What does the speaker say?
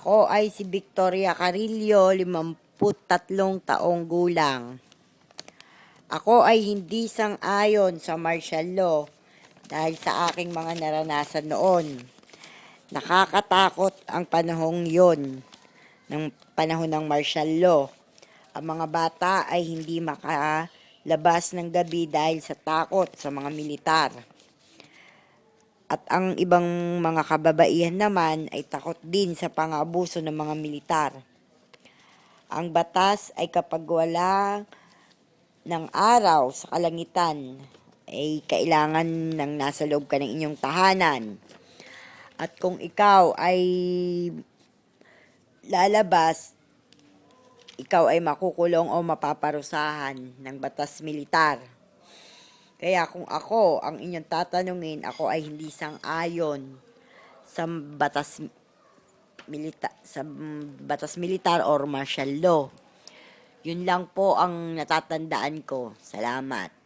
Ako ay si Victoria Carillo, 53 taong gulang. Ako ay hindi sang-ayon sa martial law dahil sa aking mga naranasan noon. Nakakatakot ang panahong yon, ng panahon ng martial law. Ang mga bata ay hindi makalabas ng gabi dahil sa takot sa mga militar. At ang ibang mga kababaihan naman ay takot din sa pang-aabuso ng mga militar. Ang batas ay kapag wala ng araw sa kalangitan, ay kailangan ng nasa loob ka ng inyong tahanan. At kung ikaw ay lalabas, ikaw ay makukulong o mapaparusahan ng batas militar. Kaya kung ako ang inyong tatanungin, ako ay hindi sang-ayon sa batas militar or martial law. Yun lang po ang natatandaan ko. Salamat.